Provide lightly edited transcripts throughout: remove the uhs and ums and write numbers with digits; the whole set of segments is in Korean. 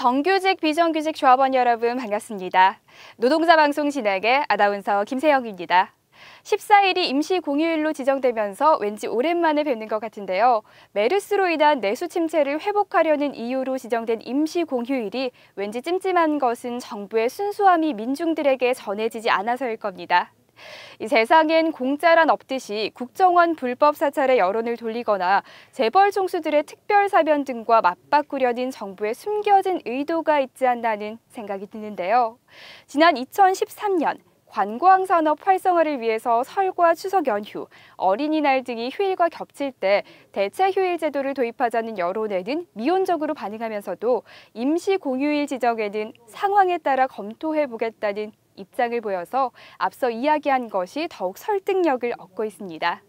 정규직, 비정규직 조합원 여러분 반갑습니다. 노동자 방송 진행의 아나운서 김세영입니다. 14일이 임시 공휴일로 지정되면서 왠지 오랜만에 뵙는 것 같은데요. 메르스로 인한 내수 침체를 회복하려는 이유로 지정된 임시 공휴일이 왠지 찜찜한 것은 정부의 순수함이 민중들에게 전해지지 않아서일 겁니다. 이 세상엔 공짜란 없듯이 국정원 불법 사찰의 여론을 돌리거나 재벌 총수들의 특별 사면 등과 맞바꾸려는 정부의 숨겨진 의도가 있지 않나는 생각이 드는데요. 지난 2013년 관광 산업 활성화를 위해서 설과 추석 연휴, 어린이날 등이 휴일과 겹칠 때 대체 휴일 제도를 도입하자는 여론에는 미온적으로 반응하면서도 임시 공휴일 지정에는 상황에 따라 검토해 보겠다는 입장을 보여서 앞서 이야기한 것이 더욱 설득력을 얻고 있습니다.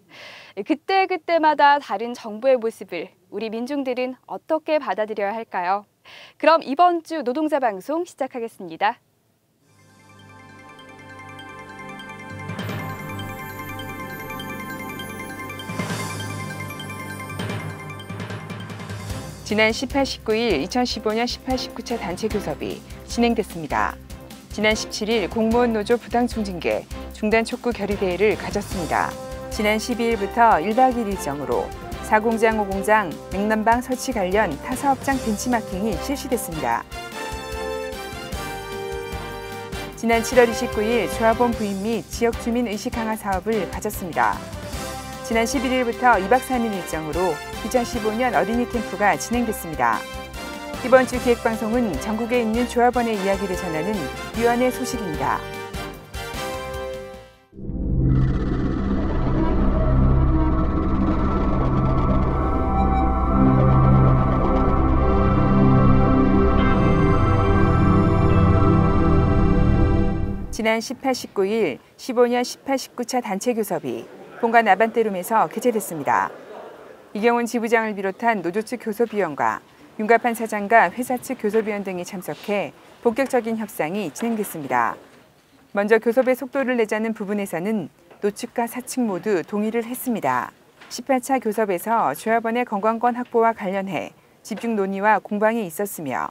그때그때마다 다른 정부의 모습을 우리 민중들은 어떻게 받아들여야 할까요? 그럼 이번 주 노동자 방송 시작하겠습니다. 지난 18, 19일 2015년 18, 19차 단체 교섭이 진행됐습니다. 지난 17일 공무원 노조 부당 중징계 중단 촉구 결의대회를 가졌습니다. 지난 12일부터 1박 2일 일정으로 4공장, 5공장 냉난방 설치 관련 타사업장 벤치마킹이 실시됐습니다. 지난 7월 29일 조합원 부임 및 지역 주민 의식 강화 사업을 가졌습니다. 지난 11일부터 2박 3일 일정으로 2015년 어린이 캠프가 진행됐습니다. 이번 주 기획방송은 전국에 있는 조합원의 이야기를 전하는 위원회 소식입니다. 지난 18, 19일 15년 18, 19차 단체 교섭이 본관 아반떼룸에서 개최됐습니다. 이경훈 지부장을 비롯한 노조 측 교섭위원과 윤갑한 사장과 회사 측 교섭위원 등이 참석해 본격적인 협상이 진행됐습니다. 먼저 교섭의 속도를 내자는 부분에서는 노측과 사측 모두 동의를 했습니다. 18차 교섭에서 조합원의 건강권 확보와 관련해 집중 논의와 공방이 있었으며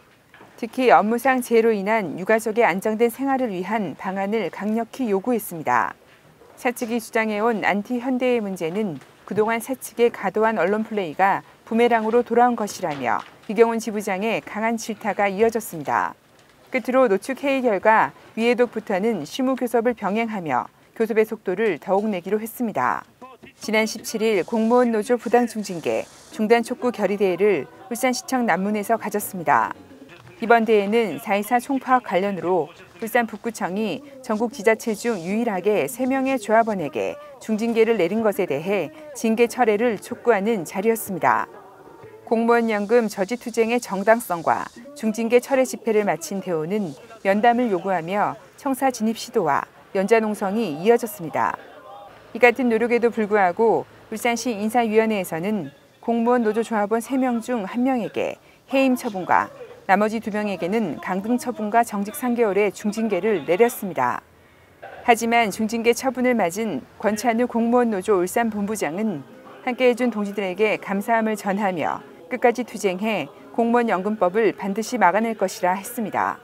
특히 업무상 재해로 인한 유가족의 안정된 생활을 위한 방안을 강력히 요구했습니다. 사측이 주장해온 안티 현대의 문제는 그동안 사측의 과도한 언론 플레이가 부메랑으로 돌아온 것이라며 이경훈 지부장의 강한 질타가 이어졌습니다. 끝으로 노축 회의 결과 위해독부터는 실무교섭을 병행하며 교섭의 속도를 더욱 내기로 했습니다. 지난 17일 공무원 노조 부당 중징계 중단 촉구 결의대회를 울산시청 남문에서 가졌습니다. 이번 대회는 4.24 총파업 관련으로 울산 북구청이 전국 지자체 중 유일하게 3명의 조합원에게 중징계를 내린 것에 대해 징계 철회를 촉구하는 자리였습니다. 공무원연금 저지투쟁의 정당성과 중징계 철회 집회를 마친 대호는 연담을 요구하며 청사 진입 시도와 연좌농성이 이어졌습니다. 이 같은 노력에도 불구하고 울산시 인사위원회에서는 공무원 노조 조합원 3명 중 1명에게 해임 처분과 나머지 2명에게는 강등 처분과 정직 3개월의 중징계를 내렸습니다. 하지만 중징계 처분을 맞은 권찬우 공무원 노조 울산 본부장은 함께 해준 동지들에게 감사함을 전하며 끝까지 투쟁해 공무원 연금법을 반드시 막아낼 것이라 했습니다.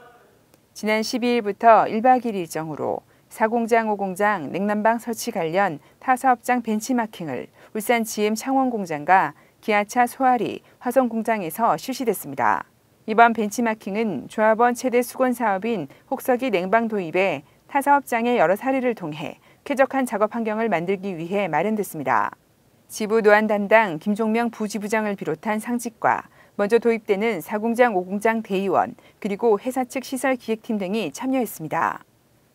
지난 12일부터 1박 2일 일정으로 4공장, 5공장 냉난방 설치 관련 타사업장 벤치마킹을 울산 GM 창원공장과 기아차 소아리 화성공장에서 실시됐습니다. 이번 벤치마킹은 조합원 최대 수건 사업인 혹서기 냉방 도입에 타사업장의 여러 사례를 통해 쾌적한 작업 환경을 만들기 위해 마련됐습니다. 지부 노안 담당 김종명 부지부장을 비롯한 상직과 먼저 도입되는 4공장, 5공장 대의원 그리고 회사 측 시설 기획팀 등이 참여했습니다.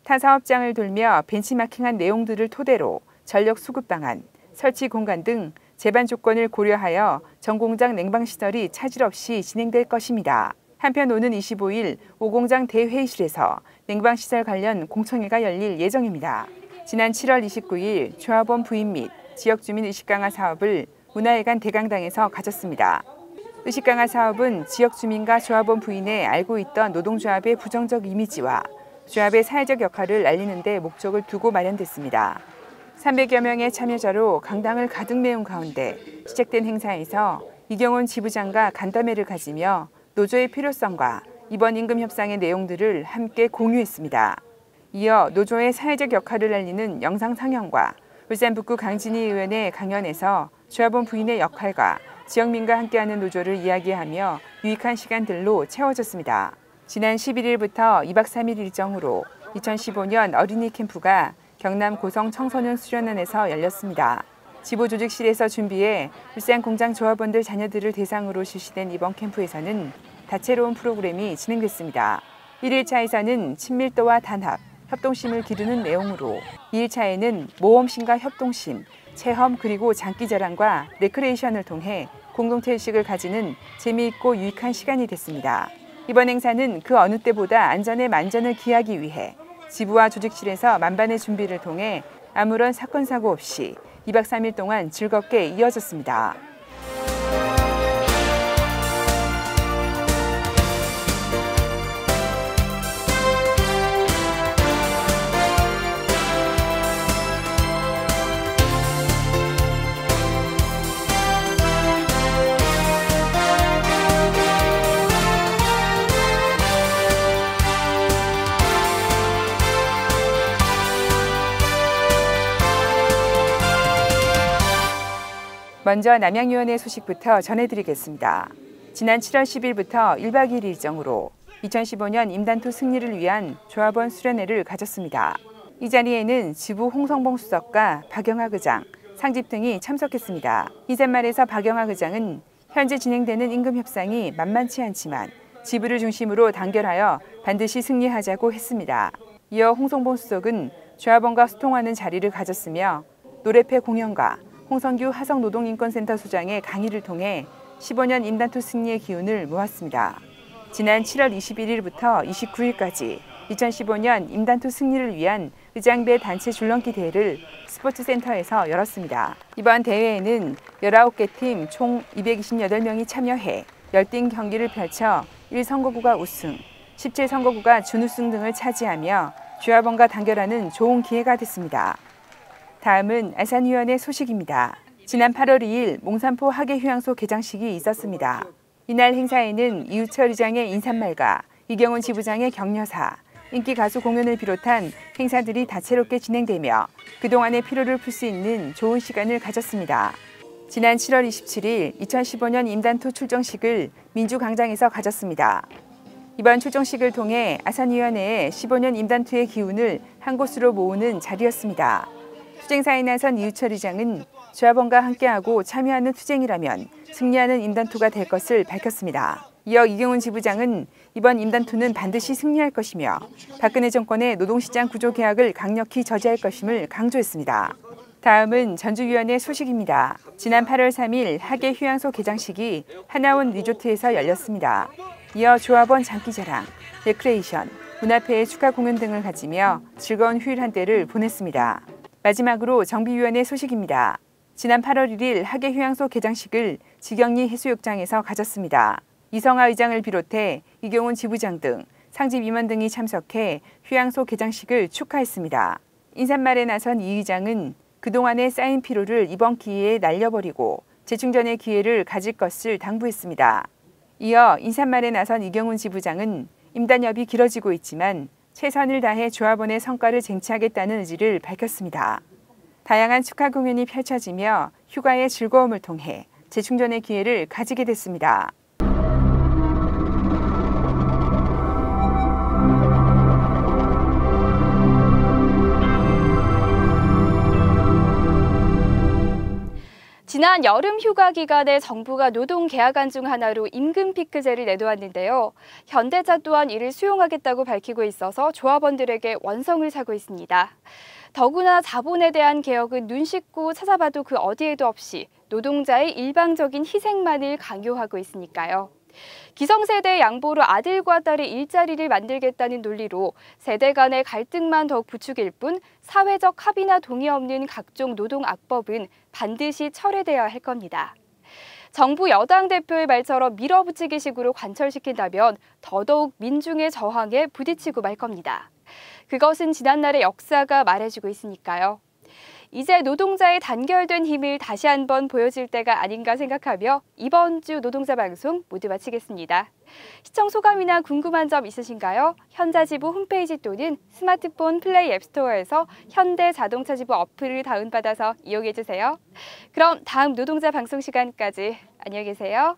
타사업장을 돌며 벤치마킹한 내용들을 토대로 전력 수급 방안, 설치 공간 등 제반 조건을 고려하여 전 공장 냉방시설이 차질 없이 진행될 것입니다. 한편 오는 25일 5공장 대회의실에서 냉방시설 관련 공청회가 열릴 예정입니다. 지난 7월 29일 조합원 부임 및 지역주민 의식강화 사업을 문화회관 대강당에서 가졌습니다. 의식강화 사업은 지역주민과 조합원 부인의 알고 있던 노동조합의 부정적 이미지와 조합의 사회적 역할을 알리는 데 목적을 두고 마련됐습니다. 300여 명의 참여자로 강당을 가득 메운 가운데 시작된 행사에서 이경훈 지부장과 간담회를 가지며 노조의 필요성과 이번 임금 협상의 내용들을 함께 공유했습니다. 이어 노조의 사회적 역할을 알리는 영상 상영과 울산 북구 강진희 의원의 강연에서 조합원 부인의 역할과 지역민과 함께하는 노조를 이야기하며 유익한 시간들로 채워졌습니다. 지난 11일부터 2박 3일 일정으로 2015년 어린이 캠프가 경남 고성 청소년 수련원에서 열렸습니다. 지부조직실에서 준비해 울산 공장 조합원들 자녀들을 대상으로 실시된 이번 캠프에서는 다채로운 프로그램이 진행됐습니다. 1일차에서는 친밀도와 단합, 협동심을 기르는 내용으로 2일차에는 모험심과 협동심, 체험 그리고 장기자랑과 레크레이션을 통해 공동체 의식을 가지는 재미있고 유익한 시간이 됐습니다. 이번 행사는 그 어느 때보다 안전에 만전을 기하기 위해 지부와 조직실에서 만반의 준비를 통해 아무런 사건 사고 없이 2박 3일 동안 즐겁게 이어졌습니다. 먼저 남양유원의 소식부터 전해드리겠습니다. 지난 7월 10일부터 1박 2일 일정으로 2015년 임단토 승리를 위한 조합원 수련회를 가졌습니다. 이 자리에는 지부 홍성봉 수석과 박영학 의장, 상집 등이 참석했습니다. 인사말에서 박영학 의장은 현재 진행되는 임금 협상이 만만치 않지만 지부를 중심으로 단결하여 반드시 승리하자고 했습니다. 이어 홍성봉 수석은 조합원과 소통하는 자리를 가졌으며 노래패 공연과 홍성규 하성노동인권센터 소장의 강의를 통해 15년 임단토 승리의 기운을 모았습니다. 지난 7월 21일부터 29일까지 2015년 임단토 승리를 위한 의장배 단체 줄넘기 대회를 스포츠센터에서 열었습니다. 이번 대회에는 19개 팀 총 228명이 참여해 열띤 경기를 펼쳐 1선거구가 우승, 17선거구가 준우승 등을 차지하며 조합원과 단결하는 좋은 기회가 됐습니다. 다음은 안산위원회 소식입니다. 지난 8월 2일 몽산포 하계휴양소 개장식이 있었습니다. 이날 행사에는 이우철 의장의 인사말과 이경훈 지부장의 격려사, 인기 가수 공연을 비롯한 행사들이 다채롭게 진행되며 그동안의 피로를 풀 수 있는 좋은 시간을 가졌습니다. 지난 7월 27일 2015년 임단토 출정식을 민주광장에서 가졌습니다. 이번 출정식을 통해 안산위원회의 15년 임단토의 기운을 한 곳으로 모으는 자리였습니다. 투쟁사에 나선 이우철 의장은 조합원과 함께하고 참여하는 투쟁이라면 승리하는 임단토가 될 것을 밝혔습니다. 이어 이경훈 지부장은 이번 임단토는 반드시 승리할 것이며 박근혜 정권의 노동시장 구조 개혁을 강력히 저지할 것임을 강조했습니다. 다음은 전주위원회 소식입니다. 지난 8월 3일 하계휴양소 개장식이 하나원 리조트에서 열렸습니다. 이어 조합원 장기자랑, 레크레이션, 문화회의 축하 공연 등을 가지며 즐거운 휴일 한때를 보냈습니다. 마지막으로 정비위원회 소식입니다. 지난 8월 1일 하계휴양소 개장식을 지경리 해수욕장에서 가졌습니다. 이성하 의장을 비롯해 이경훈 지부장 등 상집 임원 등이 참석해 휴양소 개장식을 축하했습니다. 인사말에 나선 이 의장은 그동안의 쌓인 피로를 이번 기회에 날려버리고 재충전의 기회를 가질 것을 당부했습니다. 이어 인사말에 나선 이경훈 지부장은 임단협이 길어지고 있지만 최선을 다해 조합원의 성과를 쟁취하겠다는 의지를 밝혔습니다. 다양한 축하 공연이 펼쳐지며 휴가의 즐거움을 통해 재충전의 기회를 가지게 됐습니다. 지난 여름 휴가 기간에 정부가 노동 계약안 중 하나로 임금 피크제를 내놓았는데요. 현대차 또한 이를 수용하겠다고 밝히고 있어서 조합원들에게 원성을 사고 있습니다. 더구나 자본에 대한 개혁은 눈 씻고 찾아봐도 그 어디에도 없이 노동자의 일방적인 희생만을 강요하고 있으니까요. 기성세대의 양보로 아들과 딸의 일자리를 만들겠다는 논리로 세대 간의 갈등만 더욱 부추길 뿐 사회적 합의나 동의 없는 각종 노동 악법은 반드시 철회돼야 할 겁니다. 정부 여당 대표의 말처럼 밀어붙이기식으로 관철시킨다면 더더욱 민중의 저항에 부딪히고 말 겁니다. 그것은 지난날의 역사가 말해주고 있으니까요. 이제 노동자의 단결된 힘을 다시 한번 보여줄 때가 아닌가 생각하며 이번 주 노동자 방송 모두 마치겠습니다. 시청 소감이나 궁금한 점 있으신가요? 현자지부 홈페이지 또는 스마트폰 플레이 앱스토어에서 현대자동차지부 어플을 다운받아서 이용해주세요. 그럼 다음 노동자 방송 시간까지 안녕히 계세요.